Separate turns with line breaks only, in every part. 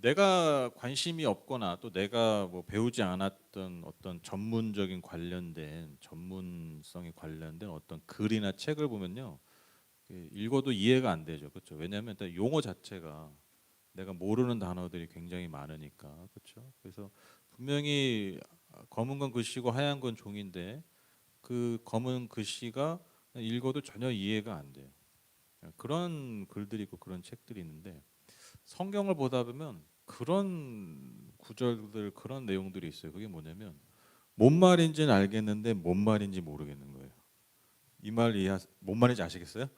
내가 관심이 없거나 또 내가 뭐 배우지 않았던 어떤 전문적인 관련된 전문성에 관련된 어떤 글이나 책을 보면요, 읽어도 이해가 안 되죠, 그렇죠? 왜냐하면 일단 용어 자체가 내가 모르는 단어들이 굉장히 많으니까, 그렇죠? 그래서 분명히 검은 건 글씨고 하얀 건 종인데 그 검은 글씨가 읽어도 전혀 이해가 안 돼요. 그런 글들이 있고 그런 책들이 있는데 성경을 보다 보면 그런 구절들 그런 내용들이 있어요. 그게 뭐냐면 뭔 말인지는 알겠는데 뭔 말인지 모르겠는 거예요. 이 말 이해 뭔 말인지 아시겠어요?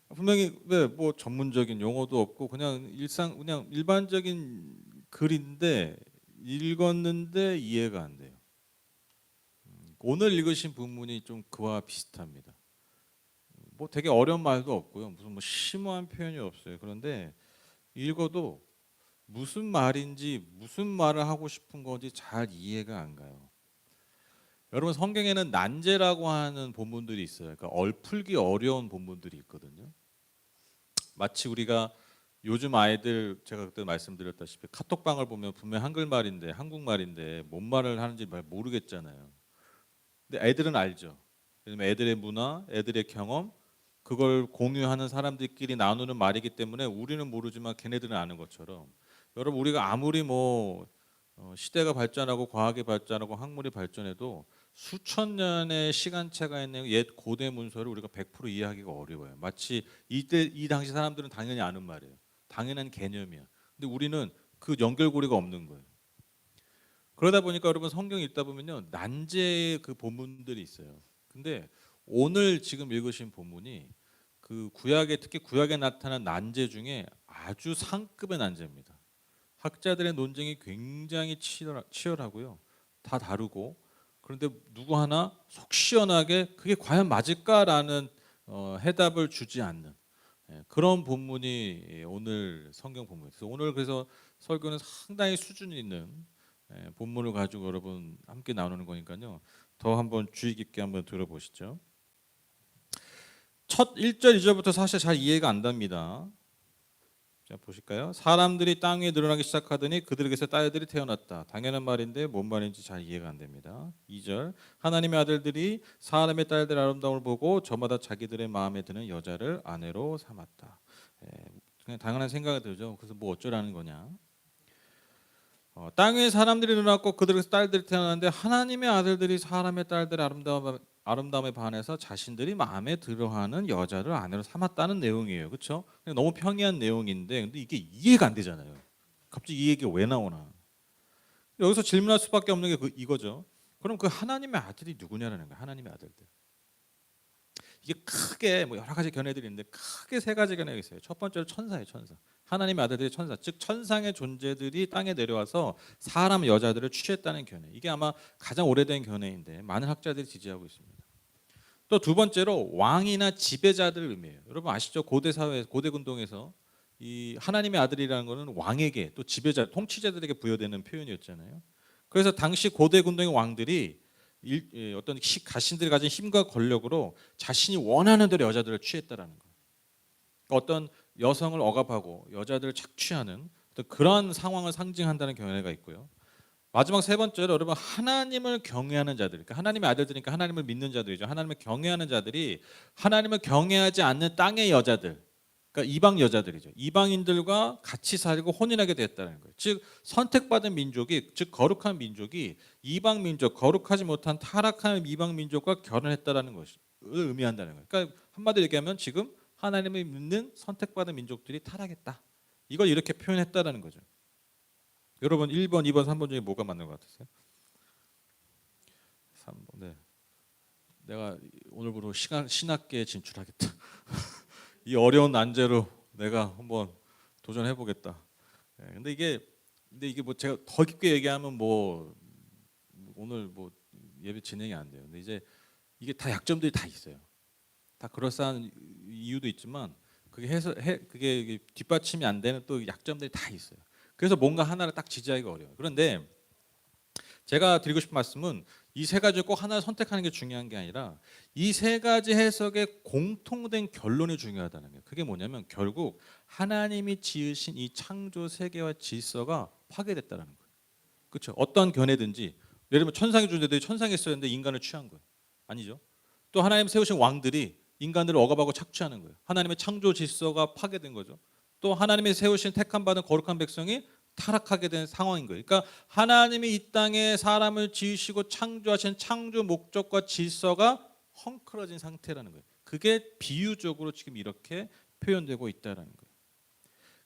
분명히 뭐 전문적인 용어도 없고 그냥 일상 그냥 일반적인 글인데 읽었는데 이해가 안 돼요. 오늘 읽으신 본문이 좀 그와 비슷합니다. 뭐 되게 어려운 말도 없고요. 무슨 뭐 심오한 표현이 없어요. 그런데 읽어도 무슨 말인지 무슨 말을 하고 싶은 건지 잘 이해가 안 가요. 여러분 성경에는 난제라고 하는 본문들이 있어요. 그러니까 얼풀기 어려운 본문들이 있거든요. 마치 우리가 요즘 아이들 제가 그때 말씀드렸다시피 카톡방을 보면 분명 한글말인데 한국말인데 뭔 말을 하는지 잘 모르겠잖아요. 근데 애들은 알죠. 왜냐면 애들의 문화, 애들의 경험 그걸 공유하는 사람들끼리 나누는 말이기 때문에 우리는 모르지만 걔네들은 아는 것처럼 여러분 우리가 아무리 뭐 시대가 발전하고 과학이 발전하고 학문이 발전해도 수천 년의 시간차가 있는 옛 고대 문서를 우리가 100% 이해하기가 어려워요. 마치 이때 이 당시 사람들은 당연히 아는 말이에요. 당연한 개념이야. 근데 우리는 그 연결고리가 없는 거예요. 그러다 보니까 여러분 성경 읽다 보면요 난제의 그 본문들이 있어요. 근데 오늘 지금 읽으신 본문이 그 구약에 특히 구약에 나타난 난제 중에 아주 상급의 난제입니다. 학자들의 논쟁이 굉장히 치열하고요. 다 다르고 그런데 누구 하나 속 시원하게 그게 과연 맞을까라는 해답을 주지 않는 그런 본문이 오늘 성경 본문이에요. 그래서 오늘 그래서 설교는 상당히 수준 있는 본문을 가지고 여러분 함께 나누는 거니까요. 더 한번 주의 깊게 한번 들어보시죠. 첫 1절 2절부터 사실 잘 이해가 안 됩니다. 자 보실까요? 사람들이 땅 위에 늘어나기 시작하더니 그들에게서 딸들이 태어났다. 당연한 말인데 뭔 말인지 잘 이해가 안 됩니다. 2절 하나님의 아들들이 사람의 딸들의 아름다움을 보고 저마다 자기들의 마음에 드는 여자를 아내로 삼았다. 그냥 당연한 생각이 들죠. 그래서 뭐 어쩌라는 거냐? 땅 위에 사람들이 늘어났고 그들에게서 딸들이 태어났는데 하나님의 아들들이 사람의 딸들의 아름다움에 반해서 자신들이 마음에 들어하는 여자를 아내로 삼았다는 내용이에요. 그렇죠? 너무 평이한 내용인데 근데 이게 이해가 안 되잖아요. 갑자기 이 얘기가 왜 나오나? 여기서 질문할 수밖에 없는 게 이거죠. 그럼 그 하나님의 아들이 누구냐라는 거예요. 하나님의 아들들. 이게 크게 뭐 여러 가지 견해들이 있는데 크게 세 가지 견해가 있어요. 첫 번째로 천사예요, 천사. 하나님의 아들들이 천사, 즉 천상의 존재들이 땅에 내려와서 사람 여자들을 취했다는 견해. 이게 아마 가장 오래된 견해인데 많은 학자들이 지지하고 있습니다. 또 두 번째로 왕이나 지배자들을 의미해요. 여러분 아시죠? 고대 사회, 고대 군동에서 이 하나님의 아들이라는 것은 왕에게 또 지배자, 통치자들에게 부여되는 표현이었잖아요. 그래서 당시 고대 군동의 왕들이 어떤 자신들이 가진 힘과 권력으로 자신이 원하는 대로 여자들을 취했다라는 거예요. 어떤 여성을 억압하고 여자들을 착취하는 그런 상황을 상징한다는 견해가 있고요. 마지막 세 번째로 여러분 하나님을 경외하는 자들, 그러니까 하나님의 아들들이니까 하나님을 믿는 자들이죠. 하나님을 경외하는 자들이 하나님을 경외하지 않는 땅의 여자들, 그러니까 이방 여자들이죠. 이방인들과 같이 살고 혼인하게 됐다는 거예요. 즉 선택받은 민족이, 즉 거룩한 민족이 이방 민족, 거룩하지 못한 타락한 이방 민족과 결혼했다라는 것을 의미한다는 거예요. 그러니까 한마디로 얘기하면 지금 하나님을 믿는 선택받은 민족들이 타락했다. 이걸 이렇게 표현했다라는 거죠. 여러분 1번, 2번, 3번 중에 뭐가 맞는 것 같으세요? 3번. 네. 내가 오늘부로 신학계에 진출하겠다. 이 어려운 난제로 내가 한번 도전해 보겠다. 근데 이게 뭐 제가 더 깊게 얘기하면 뭐 오늘 뭐 예배 진행이 안 돼요. 근데 이제 이게 다 약점들이 다 있어요. 다 그럴싸한 이유도 있지만 그게 이게 뒷받침이 안 되는 또 약점들이 다 있어요. 그래서 뭔가 하나를 딱 지지하기가 어려워요. 그런데 제가 드리고 싶은 말씀은 이 세 가지 꼭 하나를 선택하는 게 중요한 게 아니라 이 세 가지 해석의 공통된 결론이 중요하다는 거예요. 그게 뭐냐면 결국 하나님이 지으신 이 창조 세계와 질서가 파괴됐다는 거예요. 그렇죠? 어떤 견해든지 예를 들면 천상의 존재들이 천상에 있었는데 인간을 취한 거예요. 아니죠? 또 하나님 세우신 왕들이 인간들을 억압하고 착취하는 거예요. 하나님의 창조 질서가 파괴된 거죠. 또 하나님이 세우신 택함 받은 거룩한 백성이 타락하게 된 상황인 거예요. 그러니까 하나님이 이 땅에 사람을 지으시고 창조하신 창조 목적과 질서가 헝클어진 상태라는 거예요. 그게 비유적으로 지금 이렇게 표현되고 있다는 거예요.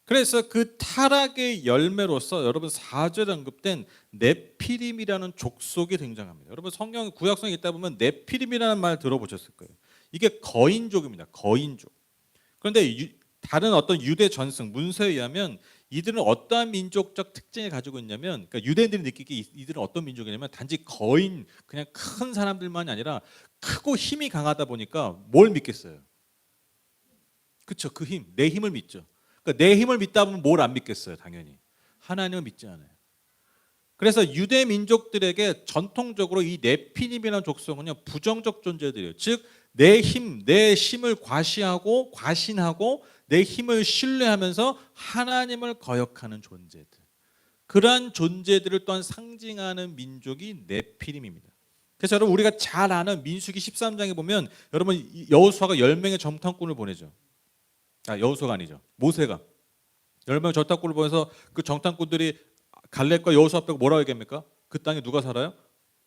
그래서 그 타락의 열매로서 여러분 4절에 언급된 네피림이라는 족속이 등장합니다. 여러분 성경 구약성에 있다 보면 네피림이라는 말 들어보셨을 거예요. 이게 거인족입니다. 거인족. 그런데 다른 어떤 유대 전승 문서에 의하면 이들은 어떠한 민족적 특징을 가지고 있냐면, 그러니까 유대인들이 느끼기에 이들은 어떤 민족이냐면 단지 거인 그냥 큰 사람들만이 아니라 크고 힘이 강하다 보니까 뭘 믿겠어요? 그렇죠. 그 힘, 내 힘을 믿죠. 그러니까 내 힘을 믿다 보면 뭘 안 믿겠어요? 당연히 하나님을 믿지 않아요. 그래서 유대 민족들에게 전통적으로 이 네피림이라는 족속은요 부정적 존재들이에요. 즉 내 힘, 내 힘을 과시하고 과신하고 내 힘을 신뢰하면서 하나님을 거역하는 존재들. 그러한 존재들을 또한 상징하는 민족이 네피림입니다. 그래서 여러분 우리가 잘 아는 민수기 13장에 보면 여러분 여호수아가 10명의 정탐꾼을 보내죠. 여호수아가 아니죠. 모세가 10명의 정탐꾼을 보내서 그 정탐꾼들이 갈렙과 여호수아 앞에 뭐라고 얘기합니까? 그 땅에 누가 살아요?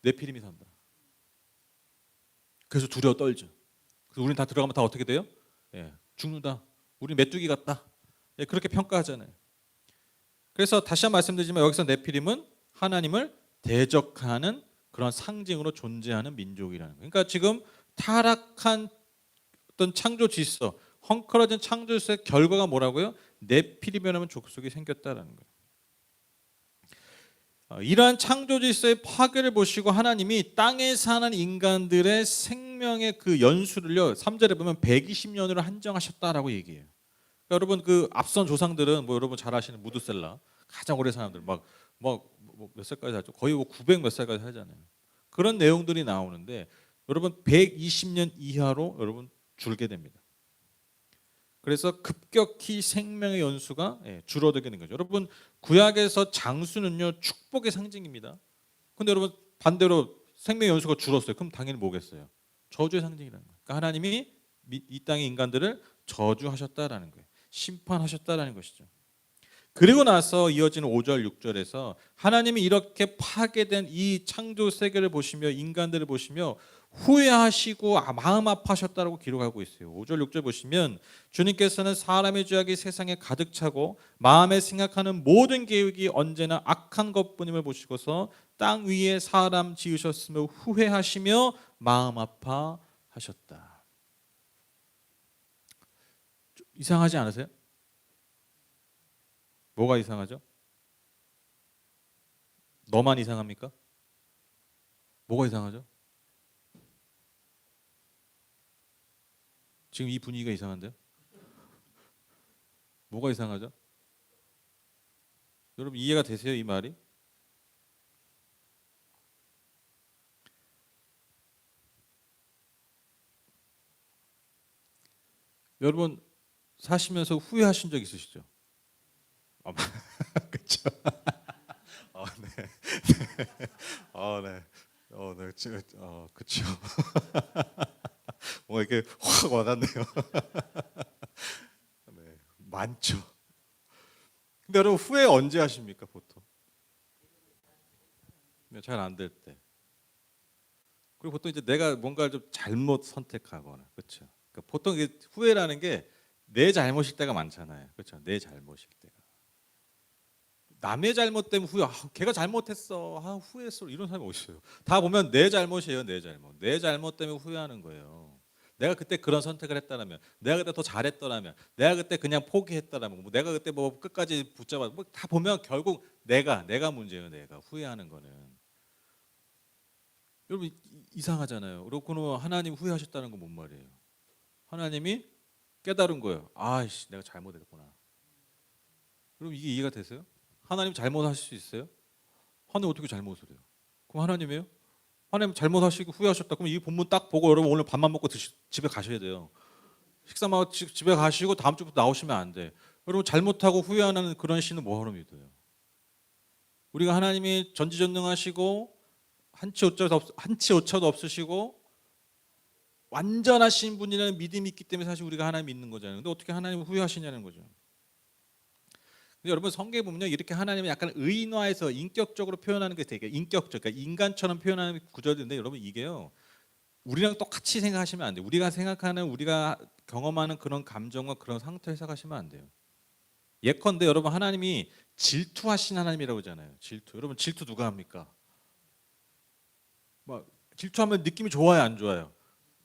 네피림이 산다. 그래서 두려워 떨죠. 그래서 우린 다 들어가면 다 어떻게 돼요? 죽는다. 우리 메뚜기 같다. 그렇게 평가하잖아요. 그래서 다시 한번 말씀드리지만 여기서 네피림은 하나님을 대적하는 그런 상징으로 존재하는 민족이라는 거예요. 그러니까 지금 타락한 어떤 창조 질서, 헝클어진 창조 질서의 결과가 뭐라고요? 네피림이라는 족속이 생겼다라는 거예요. 이러한 창조 질서의 파괴를 보시고 하나님이 땅에 사는 인간들의 생명의 그 연수를요 3절에 보면 120년으로 한정하셨다라고 얘기해요. 그러니까 여러분 그 앞선 조상들은 뭐 여러분 잘 아시는 무드셀라 가장 오래 사람들 몇 살까지 살죠? 거의 900 몇 살까지 살잖아요. 그런 내용들이 나오는데 여러분 120년 이하로 여러분 줄게 됩니다. 그래서 급격히 생명의 연수가 줄어들게 된 거죠. 여러분 구약에서 장수는요 축복의 상징입니다. 근데 여러분 반대로 생명의 연수가 줄었어요. 그럼 당연히 뭐겠어요? 저주의 상징이라는 거예요. 그러니까 하나님이 이 땅의 인간들을 저주하셨다라는 거예요. 심판하셨다라는 것이죠. 그리고 나서 이어지는 5절 6절에서 하나님이 이렇게 파괴된 이 창조 세계를 보시며 인간들을 보시며 후회하시고 마음 아파하셨다고 기록하고 있어요. 5절 6절 보시면 주님께서는 사람의 죄악이 세상에 가득 차고 마음에 생각하는 모든 계획이 언제나 악한 것뿐임을 보시고서 땅 위에 사람 지으셨으며 후회하시며 마음 아파하셨다. 이상하지 않으세요? 뭐가 이상하죠? 너만 이상합니까? 뭐가 이상하죠? 지금 이 분위기가 이상한데요? 뭐가 이상하죠? 여러분 이해가 되세요? 이 말이? 여러분 사시면서 후회하신 적 있으시죠? 그렇죠. 네. 네. 네. 그렇죠. 뭐 이렇게 확 와닿네요. 네. 많죠. 근데 여러분 후회 언제 하십니까 보통? 잘 안 될 때. 그리고 보통 이제 내가 뭔가를 좀 잘못 선택하거나, 그렇죠. 그러니까 보통 후회라는 게 내 잘못일 때가 많잖아요, 그렇죠. 내 잘못일 때가. 남의 잘못 때문에 후회, 걔가 잘못했어, 후회했어 이런 사람이 어디 있어요? 다 보면 내 잘못이에요, 내 잘못. 내 잘못 때문에 후회하는 거예요. 내가 그때 그런 선택을 했다라면, 내가 그때 더 잘했더라면, 내가 그때 그냥 포기했더라면, 내가 그때 뭐 끝까지 붙잡아, 다 보면 결국 내가 문제예요, 내가 후회하는 거는. 여러분 이상하잖아요. 그렇고는 하나님 후회하셨다는 건 뭔 말이에요? 하나님이 깨달은 거예요. 아이씨, 내가 잘못했구나. 그럼 이게 이해가 되세요? 하나님 잘못하실 수 있어요? 하나님 어떻게 잘못을 해요? 그럼 하나님이에요? 하나님 잘못하시고 후회하셨다. 그럼 이 본문 딱 보고 여러분 오늘 밥만 먹고 집에 가셔야 돼요. 식사만 하고 집에 가시고 다음 주부터 나오시면 안 돼. 여러분 잘못하고 후회하는 그런 신은 뭐하러 믿어요? 우리가 하나님이 전지전능하시고 한치 오차도 없으시고 완전하신 분이라는 믿음이 있기 때문에 사실 우리가 하나님 믿는 거잖아요. 근데 어떻게 하나님을 후회하시냐는 거죠. 근데 여러분 성경에 보면요, 이렇게 하나님을 약간 의인화해서 인격적으로 표현하는 게 되게 인격적, 그러니까 인간처럼 표현하는 구절인데 여러분 이게요, 우리랑 똑같이 생각하시면 안 돼요. 우리가 생각하는, 우리가 경험하는 그런 감정과 그런 상태를 생각하시면 안 돼요. 예컨대 여러분 하나님이 질투하신 하나님이라고 하잖아요. 질투. 여러분 질투 누가 합니까? 막 질투하면 느낌이 좋아요, 안 좋아요?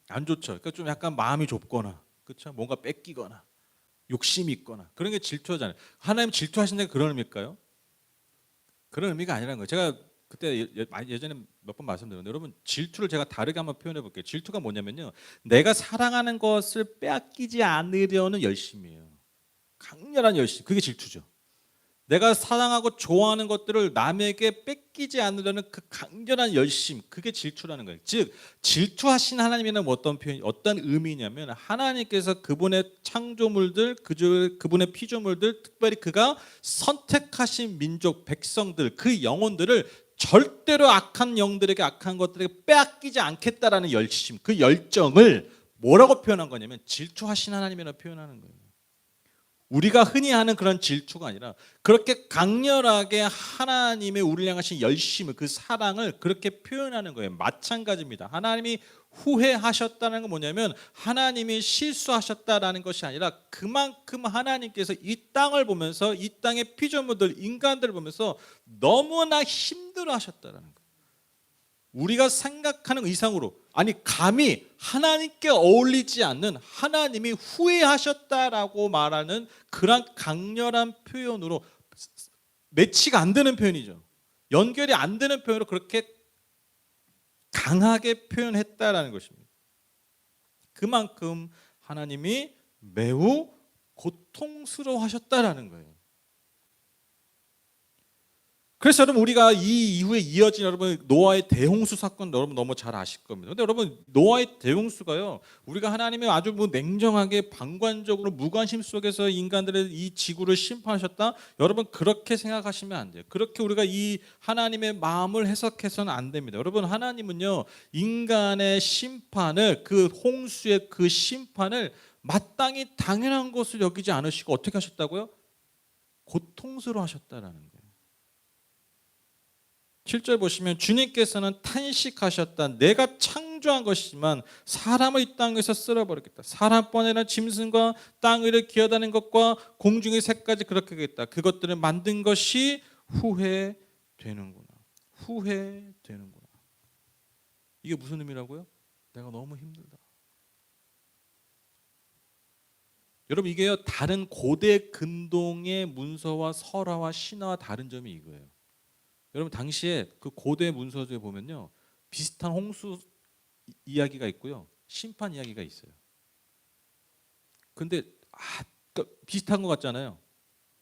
안 좋죠. 그러니까 좀 약간 마음이 좁거나, 그렇죠? 뭔가 뺏기거나, 욕심이 있거나 그런 게 질투하잖아요. 하나님 질투하신다는 게 그런 의미일까요? 그런 의미가 아니라는 거예요. 제가 그때 예전에 몇 번 말씀드렸는데 여러분 질투를 제가 다르게 한번 표현해 볼게요. 질투가 뭐냐면요, 내가 사랑하는 것을 빼앗기지 않으려는 열심이에요. 강렬한 열심, 그게 질투죠. 내가 사랑하고 좋아하는 것들을 남에게 뺏기지 않으려는 그 강렬한 열심, 그게 질투라는 거예요. 즉 질투하신 하나님이란 어떤 표현, 어떤 의미냐면 하나님께서 그분의 창조물들, 그분의 피조물들, 특별히 그가 선택하신 민족, 백성들, 그 영혼들을 절대로 악한 영들에게, 악한 것들에게 빼앗기지 않겠다라는 열심, 그 열정을 뭐라고 표현한 거냐면 질투하신 하나님이라고 표현하는 거예요. 우리가 흔히 하는 그런 질투가 아니라 그렇게 강렬하게 하나님의 우리를 향하신 열심을, 그 사랑을 그렇게 표현하는 거예요. 마찬가지입니다. 하나님이 후회하셨다는 건 뭐냐면 하나님이 실수하셨다라는 것이 아니라 그만큼 하나님께서 이 땅을 보면서, 이 땅의 피조물들, 인간들을 보면서 너무나 힘들어하셨다라는 거예요. 우리가 생각하는 이상으로, 아니 감히 하나님께 어울리지 않는, 하나님이 후회하셨다라고 말하는 그런 강렬한 표현으로, 매치가 안 되는 표현이죠. 연결이 안 되는 표현으로 그렇게 강하게 표현했다라는 것입니다. 그만큼 하나님이 매우 고통스러워하셨다라는 거예요. 그래서 여러분 우리가 이 이후에 이어진 여러분 노아의 대홍수 사건 여러분 너무 잘 아실 겁니다. 근데 여러분 노아의 대홍수가요, 우리가 하나님이 아주 냉정하게 방관적으로 무관심 속에서 인간들의 이 지구를 심판하셨다, 여러분 그렇게 생각하시면 안 돼요. 그렇게 우리가 이 하나님의 마음을 해석해서는 안 됩니다. 여러분 하나님은요, 인간의 심판을, 그 홍수의 그 심판을 마땅히 당연한 것을 여기지 않으시고 어떻게 하셨다고요? 고통스러워 하셨다라는 거예요. 7절 보시면 주님께서는 탄식하셨다. 내가 창조한 것이지만 사람을 이 땅에서 쓸어버리겠다. 사람뿐 아니라 짐승과 땅 위를 기어다니는 것과 공중의 새까지 그렇게 하겠다. 그것들을 만든 것이 후회되는구나. 후회되는구나. 이게 무슨 의미라고요? 내가 너무 힘들다. 여러분 이게요, 다른 고대 근동의 문서와 설화와 신화와 다른 점이 이거예요. 여러분 당시에 그 고대 문서들에 보면요, 비슷한 홍수 이야기가 있고요, 심판 이야기가 있어요. 근데 그러니까 비슷한 것 같잖아요.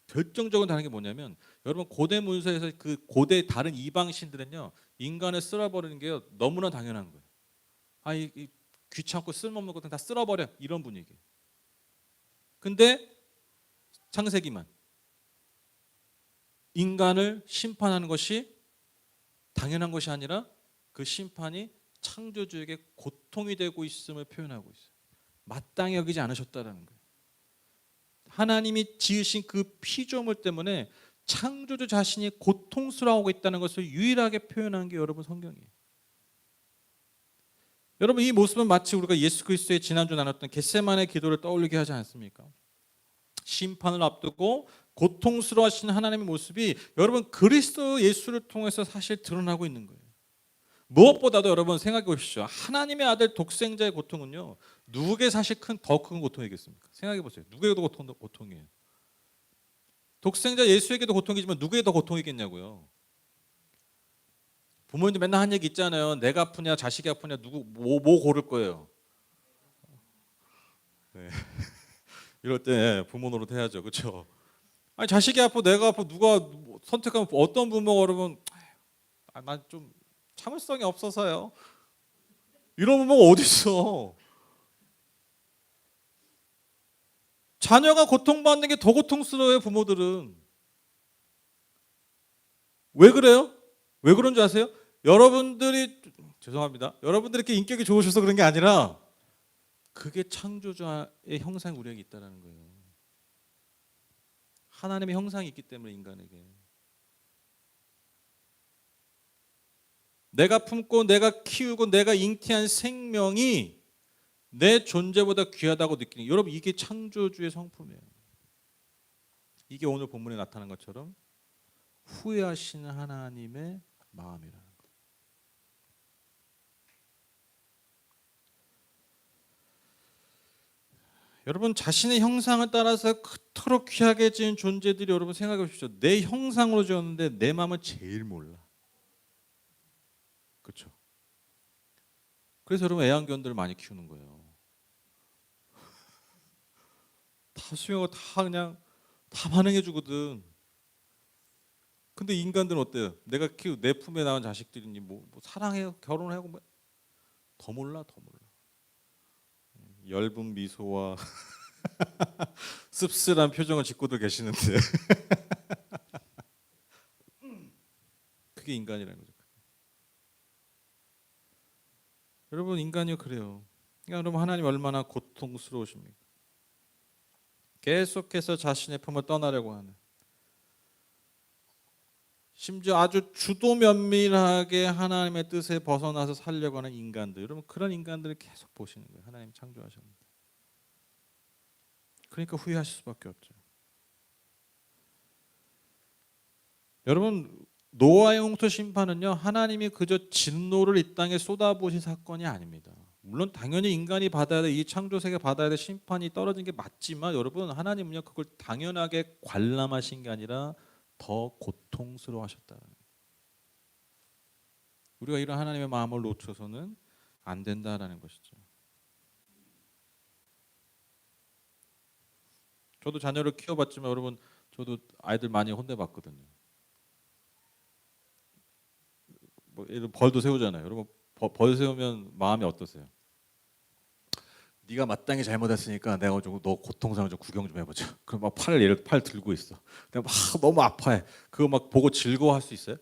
결정적으로 다른 게 뭐냐면 여러분 고대 문서에서 그 고대 다른 이방 신들은요, 인간을 쓸어버리는 게 너무나 당연한 거예요. 이 귀찮고 쓸모없는 것들 다 쓸어버려, 이런 분위기. 근데 창세기만 인간을 심판하는 것이 당연한 것이 아니라 그 심판이 창조주에게 고통이 되고 있음을 표현하고 있어요. 마땅히 여기지 않으셨다라는 거예요. 하나님이 지으신 그 피조물 때문에 창조주 자신이 고통스러워하고 있다는 것을 유일하게 표현한 게 여러분 성경이에요. 여러분 이 모습은 마치 우리가 예수 그리스도의 지난주 나눴던 겟세마네 기도를 떠올리게 하지 않습니까? 심판을 앞두고 고통스러워하시는 하나님의 모습이 여러분 그리스도 예수를 통해서 사실 드러나고 있는 거예요. 무엇보다도 여러분 생각해 보십시오. 하나님의 아들 독생자의 고통은요, 누구에게 사실 더 큰 고통이겠습니까? 생각해 보세요. 누구에게도 고통이에요. 독생자 예수에게도 고통이지만 누구에게 더 고통이겠냐고요. 부모님들 맨날 한 얘기 있잖아요. 내가 아프냐 자식이 아프냐, 누구 뭐 고를 거예요. 네. 이럴 때 부모 노릇 해야죠, 그렇죠? 아니 자식이 아프고 내가 아프고 누가 선택하면 어떤 부모가 여러분, 난 좀 참을성이 없어서요. 이런 부모가 어디 있어? 자녀가 고통받는 게 더 고통스러워요, 부모들은. 왜 그래요? 왜 그런 줄 아세요? 여러분들이 죄송합니다. 여러분들이 이렇게 인격이 좋으셔서 그런 게 아니라 그게 창조주의 형상 우리에게 있다는 거예요. 하나님의 형상이 있기 때문에 인간에게. 내가 품고 내가 키우고 내가 잉태한 생명이 내 존재보다 귀하다고 느끼는, 여러분 이게 창조주의 성품이에요. 이게 오늘 본문에 나타난 것처럼 후회하시는 하나님의 마음이라는 거예요. 여러분 자신의 형상을 따라서 그토록 귀하게 지은 존재들이, 여러분 생각해 보십시오. 내 형상으로 지었는데 내 마음을 제일 몰라. 그렇죠? 그래서 여러분 애완견들을 많이 키우는 거예요. 다 수영하고 다 그냥 다 반응해 주거든. 근데 인간들은 어때요? 내가 내 품에 낳은 자식들이니 뭐 사랑해요, 결혼하고 뭐 더 몰라, 더 몰라. 엷은 미소와 씁쓸한 표정을 짓고들 계시는데 그게 인간이라는 거죠. 여러분 인간이 그래요. 그러니까 여러분 하나님 얼마나 고통스러우십니까? 계속해서 자신의 품을 떠나려고 하는, 심지어 아주 주도 면밀하게 하나님의 뜻에 벗어나서 살려고 하는 인간들, 여러분 그런 인간들을 계속 보시는 거예요. 하나님 창조하셨는데. 그러니까 후회하실 수밖에 없죠. 여러분 노아의 홍수 심판은요, 하나님이 그저 진노를 이 땅에 쏟아부으신 사건이 아닙니다. 물론 당연히 인간이 받아야 될, 이 창조 세계 받아야 될 심판이 떨어진 게 맞지만, 여러분 하나님은요 그걸 당연하게 관람하신 게 아니라 더 고통스러워하셨다는 거예요. 우리가 이런 하나님의 마음을 놓쳐서는 안 된다라는 것이죠. 저도 자녀를 키워봤지만 여러분, 저도 아이들 많이 혼내봤거든요. 뭐 예를 벌도 세우잖아요. 여러분 벌 세우면 마음이 어떠세요? 네가 마땅히 잘못했으니까 내가 좀 너 고통상을 좀 구경 좀 해보자. 그럼 막 팔 들고 있어. 내가 막 너무 아파해. 그거 막 보고 즐거워할 수 있어요?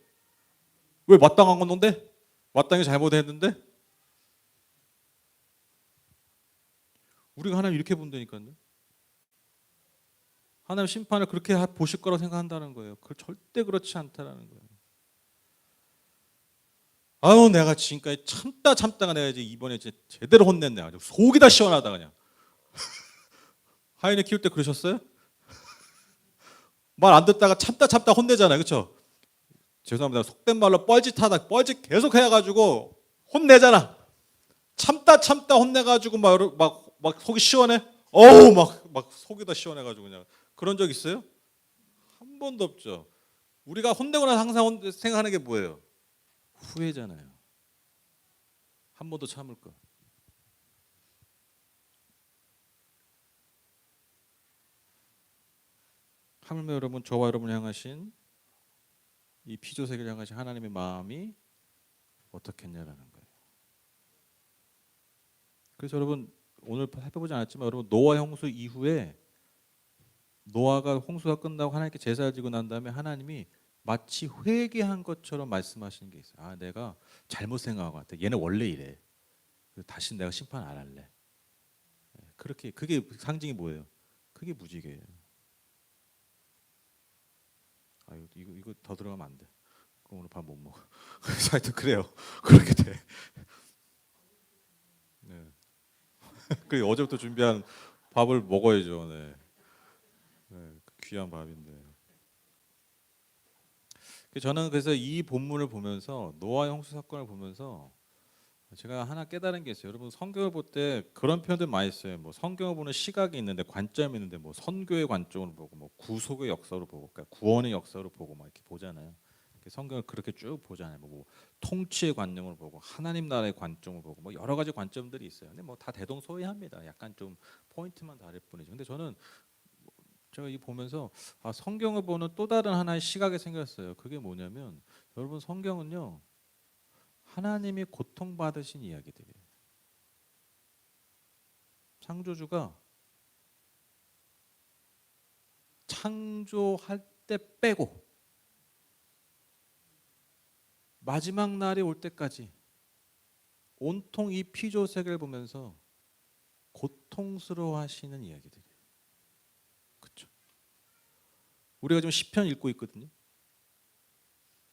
왜 마땅한 건데? 마땅히 잘못했는데? 우리가 하나님 이렇게 본다니까요. 하나님 심판을 그렇게 보실 거라고 생각한다는 거예요. 그 절대 그렇지 않다라는 거예요. 아유 내가 지금까지 참다가 내가 이제 이번에 이제 제대로 혼냈네. 아주 속이 다 시원하다 그냥. 하인을 키울 때 그러셨어요? 말 안 듣다가 참다 혼내잖아요, 그렇죠? 죄송합니다. 속된 말로 뻘짓 계속 해가지고 혼내잖아. 참다 혼내가지고 막 속이 시원해. 어우 막 속이 다 시원해가지고 그냥. 그런 적 있어요? 한 번도 없죠. 우리가 혼내고 나서 항상 생각하는 게 뭐예요? 후회잖아요. 한 번 더 참을 거. 하물며 여러분, 저와 여러분을 향하신 이 피조세계를 향하신 하나님의 마음이 어떻겠냐라는 거예요. 그래서 여러분 오늘 살펴보지 않았지만, 여러분 노아 홍수 이후에 노아가 홍수가 끝나고 하나님께 제사를 지고 난 다음에 하나님이 마치 회개한 것처럼 말씀하시는 게 있어요. 아 내가 잘못 생각한 것 같아. 얘는 원래 이래. 다시 내가 심판 안 할래. 그렇게, 그게 상징이 뭐예요? 그게 무지개예요. 아 이거 더 들어가면 안 돼. 그럼 오늘 밥 못 먹어. 하여튼 그래요. 그렇게 돼. 네. 그 어제부터 준비한 밥을 먹어야죠. 네. 네. 귀한 밥인데. 저는 그래서 이 본문을 보면서, 노아 홍수 사건을 보면서 제가 하나 깨달은 게 있어요. 여러분 성경을 볼 때 그런 표현들 많이 써요. 뭐 성경을 보는 시각이 있는데, 관점이 있는데, 뭐 선교의 관점으로 보고, 뭐 구속의 역사로 보고, 그러니까 구원의 역사로 보고 막 이렇게 보잖아요. 성경을 그렇게 쭉 보잖아요. 뭐 통치의 관점으로 보고, 하나님 나라의 관점으로 보고, 뭐 여러 가지 관점들이 있어요. 근데 뭐 다 대동소이합니다. 약간 좀 포인트만 다를 뿐이죠. 근데 저는 제가 이 보면서 성경을 보는 또 다른 하나의 시각이 생겼어요. 그게 뭐냐면, 여러분 성경은요 하나님이 고통받으신 이야기들이에요. 창조주가 창조할 때 빼고 마지막 날이 올 때까지 온통 이 피조세계를 보면서 고통스러워하시는 이야기들이에요. 그렇죠? 우리가 지금 시편 읽고 있거든요.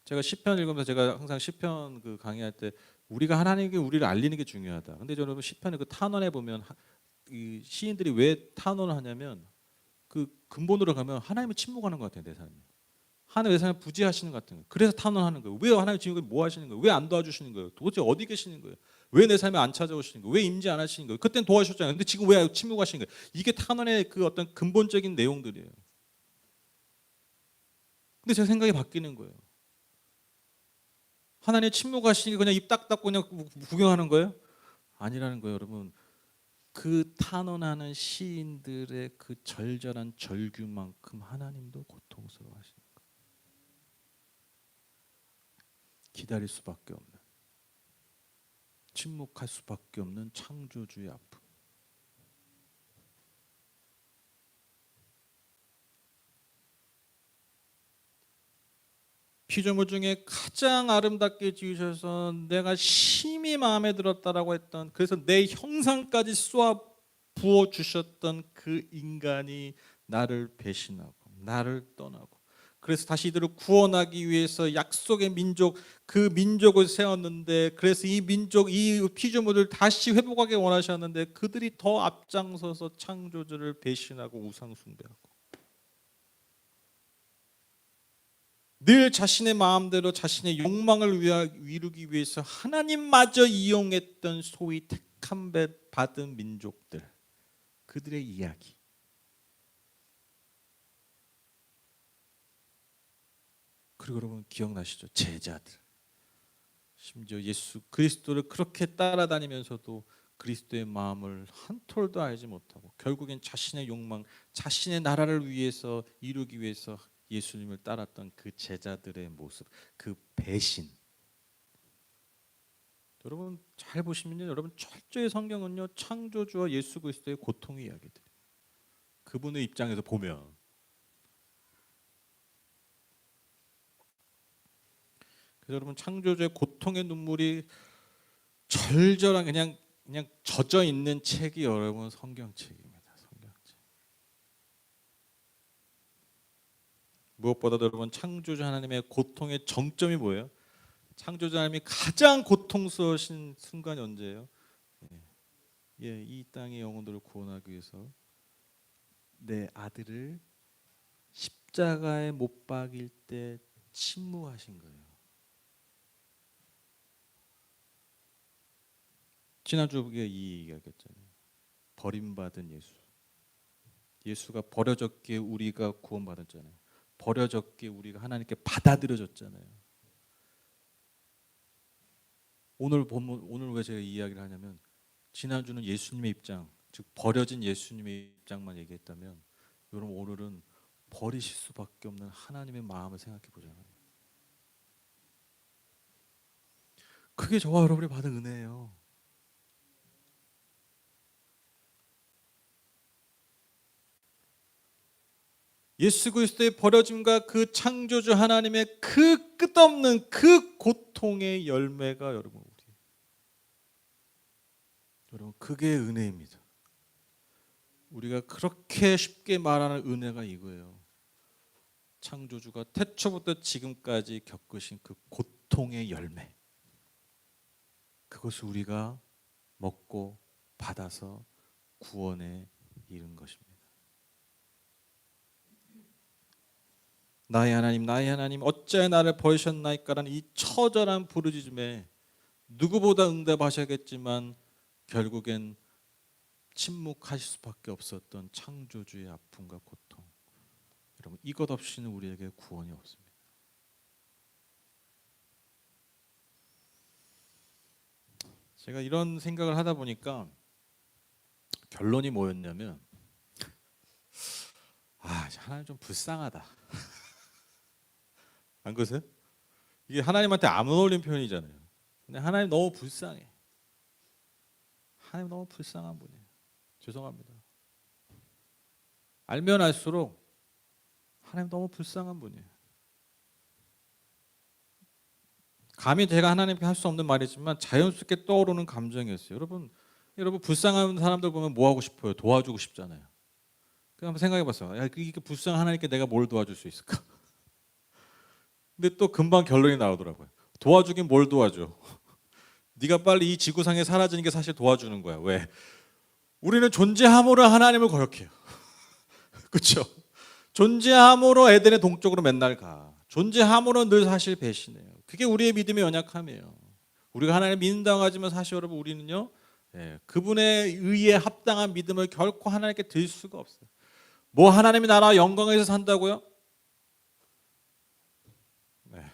제가 시편 읽으면서 제가 항상 시편 그 강의할 때 우리가 하나님께 우리를 알리는 게 중요하다. 근데 여러분 시편의 그 탄원에 보면 이 시인들이 왜 탄원을 하냐면 그 근본으로 가면 하나님을 침묵하는 것 같아요. 내 삶이. 하나님 내 삶을 부지하시는 것 같은 거예요. 그래서 탄원하는 거예요. 왜 하나님 지금 뭐 하시는 거예요? 왜 안 도와주시는 거예요? 도대체 어디 계시는 거예요? 왜 내 삶에 안 찾아오시는 거예요? 왜 임재 안 하시는 거예요? 그때는 도와주셨잖아요. 근데 지금 왜 침묵하시는 거예요? 이게 탄원의 그 어떤 근본적인 내용들이에요. 근데 제 생각이 바뀌는 거예요. 하나님 침묵하시니 그냥 입 딱 닫고 그냥 구경하는 거예요? 아니라는 거예요, 여러분. 그 탄원하는 시인들의 그 절절한 절규만큼 하나님도 고통스러워하시는 거예요. 기다릴 수밖에 없는, 침묵할 수밖에 없는 창조주의 아픔. 피조물 중에 가장 아름답게 지으셔서 내가 심히 마음에 들었다라고 했던, 그래서 내 형상까지 쏘아 부어 주셨던 그 인간이 나를 배신하고 나를 떠나고, 그래서 다시 이들을 구원하기 위해서 약속의 민족, 그 민족을 세웠는데, 그래서 이 민족, 이 피조물을 다시 회복하기 원하셨는데 그들이 더 앞장서서 창조주를 배신하고 우상 숭배하고 늘 자신의 마음대로 자신의 욕망을 이루기 위해서 하나님마저 이용했던 소위 택함 받은 민족들, 그들의 이야기. 그리고 여러분 기억나시죠? 제자들. 심지어 예수 그리스도를 그렇게 따라다니면서도 그리스도의 마음을 한 톨도 알지 못하고 결국엔 자신의 욕망, 자신의 나라를 위해서 이루기 위해서 예수님을 따랐던 그 제자들의 모습, 그 배신. 여러분 잘 보시면요, 여러분 철저히 성경은요 창조주와 예수 그리스도의 고통의 이야기들. 그분의 입장에서 보면 그래서 여러분 창조주의 고통의 눈물이 절절한 그냥 젖어 있는 책이 여러분 성경책입니다. 성경책. 무엇보다도 여러분 창조주 하나님의 고통의 정점이 뭐예요? 창조주 하나님이 가장 고통스러우신 순간이 언제예요? 예, 이 땅의 영혼들을 구원하기 위해서 내 아들을 십자가에 못 박일 때 침묵하신 거예요. 지난주에 이 이야기했잖아요. 버림받은 예수. 예수가 버려졌기에 우리가 구원받았잖아요. 버려졌기에 우리가 하나님께 받아들여졌잖아요. 오늘 왜 제가 이 이야기를 하냐면 지난주는 예수님의 입장, 즉 버려진 예수님의 입장만 얘기했다면 여러분 오늘은 버리실 수밖에 없는 하나님의 마음을 생각해 보잖아요. 그게 저와 여러분이 받은 은혜예요. 예수 그리스도의 버려짐과 그 창조주 하나님의 그 끝없는 그 고통의 열매가 여러분 그게 은혜입니다. 우리가 그렇게 쉽게 말하는 은혜가 이거예요. 창조주가 태초부터 지금까지 겪으신 그 고통의 열매, 그것을 우리가 먹고 받아서 구원에 이른 것입니다. 나의 하나님 어찌하여 나를 버리셨나이까라는 이 처절한 부르짖음에 누구보다 응답하셔야겠지만 결국엔 침묵하실 수밖에 없었던 창조주의 아픔과 고통. 여러분 이것 없이는 우리에게 구원이 없습니다. 제가 이런 생각을 하다 보니까 결론이 뭐였냐면 하나님 좀 불쌍하다. 안 그러세요? 이게 하나님한테 안 어울리는 표현이잖아요. 근데 하나님 너무 불쌍해. 하나님 너무 불쌍한 분이에요. 죄송합니다. 알면 알수록 하나님 너무 불쌍한 분이에요. 감히 제가 하나님께 할 수 없는 말이지만 자연스럽게 떠오르는 감정이었어요. 여러분 불쌍한 사람들 보면 뭐 하고 싶어요? 도와주고 싶잖아요. 그럼 한번 생각해봤어요. 야, 이게 불쌍한 하나님께 내가 뭘 도와줄 수 있을까? 근데 또 금방 결론이 나오더라고요. 도와주긴 뭘 도와줘? 네가 빨리 이 지구상에 사라지는 게 사실 도와주는 거야. 왜? 우리는 존재함으로 하나님을 거역해요. 그렇죠? 존재함으로 에덴의 동쪽으로 맨날 가. 존재함으로 늘 사실 배신해요. 그게 우리의 믿음의 연약함이에요. 우리가 하나님을 믿는다고 하지만 사실 여러분 우리는요, 그분의 의에 합당한 믿음을 결코 하나님께 드릴 수가 없어요. 뭐 하나님의 나라 영광에서 산다고요? 네.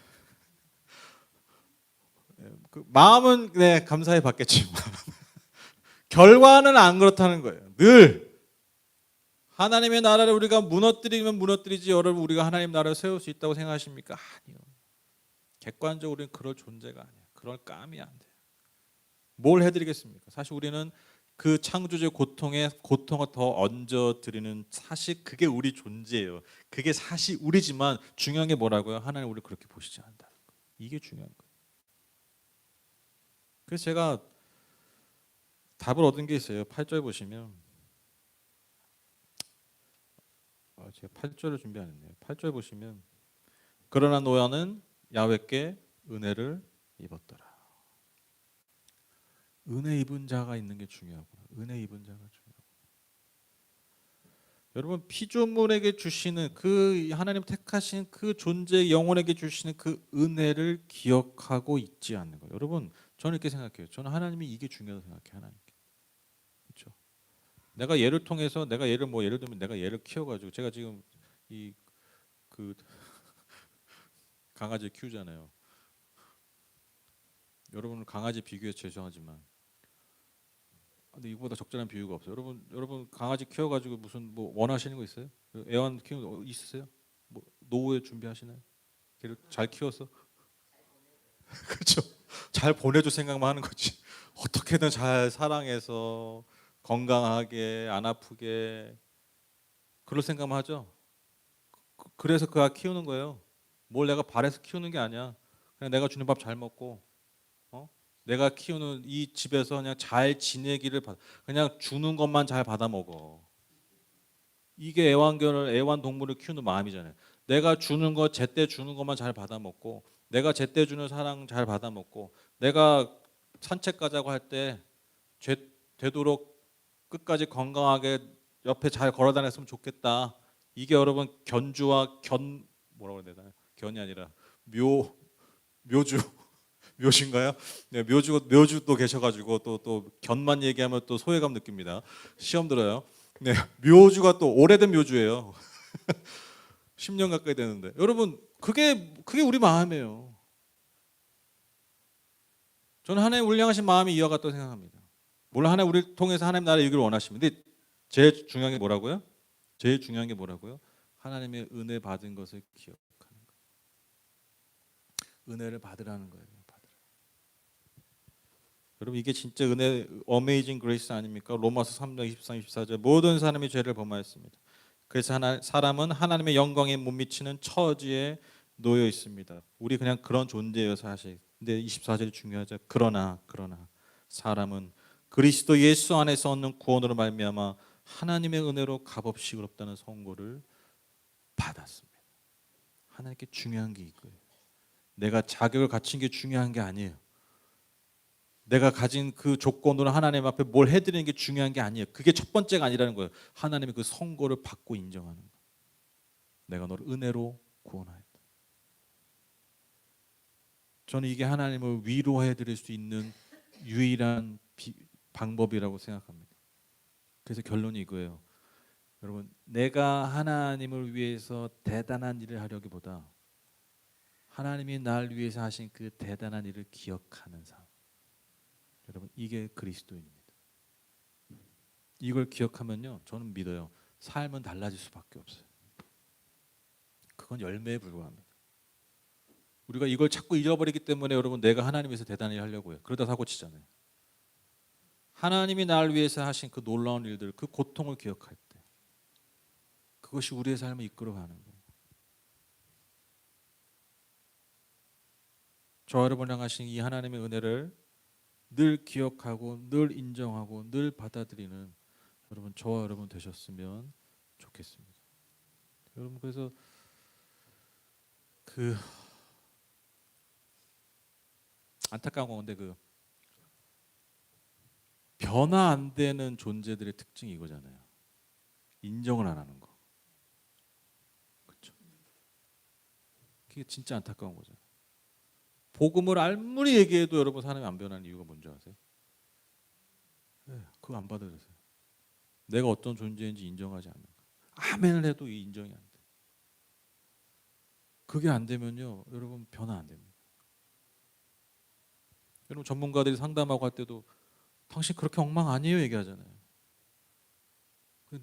그 마음은 감사히 받겠지만 결과는 안 그렇다는 거예요. 늘 하나님의 나라를 우리가 무너뜨리면 무너뜨리지 여러분 우리가 하나님 나라를 세울 수 있다고 생각하십니까? 아니요. 객관적으로는 그럴 존재가 아니에요. 그럴 감이 안 돼요. 뭘 해드리겠습니까? 사실 우리는 그 창조주의 고통에 고통을 더 얹어드리는 사실 그게 우리 존재예요. 그게 사실 우리지만 중요한 게 뭐라고요? 하나님 우리를 그렇게 보시지 않는다는 거. 이게 중요한 거예요. 그래서 제가 답을 얻은 게 있어요. 8절 보시면 제가 8절을 준비 안 했네요. 8절 보시면 그러나 노아는 야훼께 은혜를 입었더라. 은혜 입은 자가 있는 게 중요하구나. 은혜 입은 자가 중요하구나. 여러분 피조물에게 주시는 그 하나님 택하신 그 존재 영혼에게 주시는 그 은혜를 기억하고 있지 않는 거예요. 여러분 저는 이렇게 생각해요. 저는 하나님이 이게 중요하다고 생각해요. 하나님께. 그렇죠? 내가 얘를 통해서 내가 얘를 뭐 예를 들면 내가 얘를 키워가지고 제가 지금 이 그 강아지 키우잖아요. 여러분 강아지 비교해서 죄송하지만 근데 이거보다 적절한 비유가 없어요. 여러분 강아지 키워가지고 무슨 뭐 원하시는 거 있어요? 애완 키우는 거 있으세요? 뭐 노후에 준비하시나요? 걔를 잘 키워서 그렇죠. 잘 보내줄 생각만 하는 거지. 어떻게든 잘 사랑해서 건강하게 안 아프게 그럴 생각만 하죠. 그래서 그 아 키우는 거예요. 뭘 내가 바래서 키우는 게 아니야. 그냥 내가 주는 밥 잘 먹고 내가 키우는 이 집에서 그냥 잘 지내기를 그냥 주는 것만 잘 받아 먹어. 이게 애완동물을 키우는 마음이잖아요. 내가 주는 거 제때 주는 것만 잘 받아 먹고 내가 제때 주는 사랑 잘 받아 먹고 내가 산책 가자고 할 때 되도록 끝까지 건강하게 옆에 잘 걸어 다녔으면 좋겠다. 이게 여러분 견주와 뭐라고 해야 되나요? 견이 아니라 묘주 묘신가요? 네, 묘주도 계셔가지고 또 견만 얘기하면 또 소외감 느낍니다. 시험 들어요. 네, 묘주가 또 오래된 묘주예요. 10년 가까이 되는데 여러분 그게 우리 마음이에요. 저는 하나님 우리 향하신 마음이 이와 같다고 생각합니다. 물론 하나님 우리를 통해서 하나님 나라를 이루기를 원하십니다. 근데 제일 중요한 게 뭐라고요? 제일 중요한 게 뭐라고요? 하나님의 은혜 받은 것을 기억하는 거예요. 은혜를 받으라는 거예요. 여러분 이게 진짜 은혜 어메이징 그레이스 아닙니까? 로마서 3장 23, 24절 모든 사람이 죄를 범하였습니다. 그래서 사람은 하나님의 영광에 못 미치는 처지에 놓여 있습니다. 우리 그냥 그런 존재예요 사실. 근데 24절이 중요하죠. 그러나 사람은 그리스도 예수 안에서 얻는 구원으로 말미암아 하나님의 은혜로 값없이 의롭다는 선고를 받았습니다. 하나님께 중요한 게 이거예요. 내가 자격을 갖춘 게 중요한 게 아니에요. 내가 가진 그 조건으로 하나님 앞에 뭘 해드리는 게 중요한 게 아니에요. 그게 첫 번째가 아니라는 거예요. 하나님의 그 선고를 받고 인정하는 거예요. 내가 너를 은혜로 구원하였다. 저는 이게 하나님을 위로해드릴 수 있는 유일한 방법이라고 생각합니다. 그래서 결론이 이거예요. 여러분 내가 하나님을 위해서 대단한 일을 하려기보다 하나님이 날 위해서 하신 그 대단한 일을 기억하는 삶. 여러분 이게 그리스도인입니다. 이걸 기억하면요 저는 믿어요. 삶은 달라질 수밖에 없어요. 그건 열매에 불과합니다. 우리가 이걸 자꾸 잊어버리기 때문에 여러분 내가 하나님에서 대단히 하려고 해요. 그러다 사고 치잖아요. 하나님이 나를 위해서 하신 그 놀라운 일들, 그 고통을 기억할 때 그것이 우리의 삶을 이끌어가는 거예요. 저와 여러분 향하신 이 하나님의 은혜를 늘 기억하고 늘 인정하고 늘 받아들이는 여러분 저와 여러분 되셨으면 좋겠습니다. 여러분 그래서 그 안타까운 건데 그 변화 안 되는 존재들의 특징이 이거잖아요. 인정을 안 하는 거. 그렇죠? 그게 진짜 안타까운 거죠. 복음을 아무리 얘기해도 여러분 사람이 안 변하는 이유가 뭔지 아세요? 네, 그거 안 받아들여서요. 내가 어떤 존재인지 인정하지 않는 거. 아멘을 해도 이 인정이 안 돼. 그게 안 되면요, 여러분 변화 안 됩니다. 여러분 전문가들이 상담하고 할 때도 당신 그렇게 엉망 아니에요 얘기하잖아요.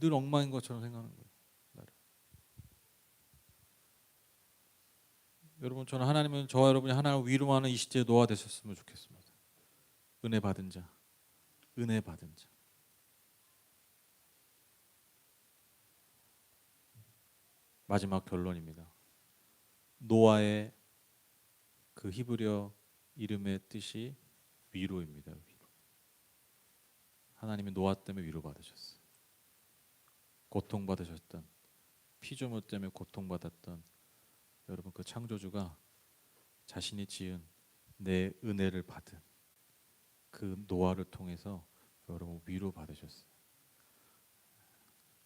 늘 엉망인 것처럼 생각하는 거예요. 나를. 여러분 저는 하나님은 저와 여러분이 하나님을 위로하는 이 시대에 노아 되셨으면 좋겠습니다. 은혜 받은 자, 은혜 받은 자. 마지막 결론입니다. 노아의 그 히브리어 이름의 뜻이 위로입니다. 위로. 하나님이 노아 때문에 위로받으셨어요. 고통받으셨던 피조물 때문에 고통받았던 여러분 그 창조주가 자신이 지은 내 은혜를 받은 그 노아를 통해서 여러분 위로받으셨어요.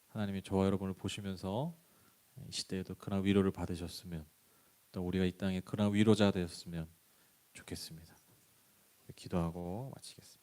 하나님이 저와 여러분을 보시면서 이 시대에도 그런 위로를 받으셨으면 또 우리가 이 땅에 그런 위로자 되었으면 좋겠습니다. 기도하고 마치겠습니다.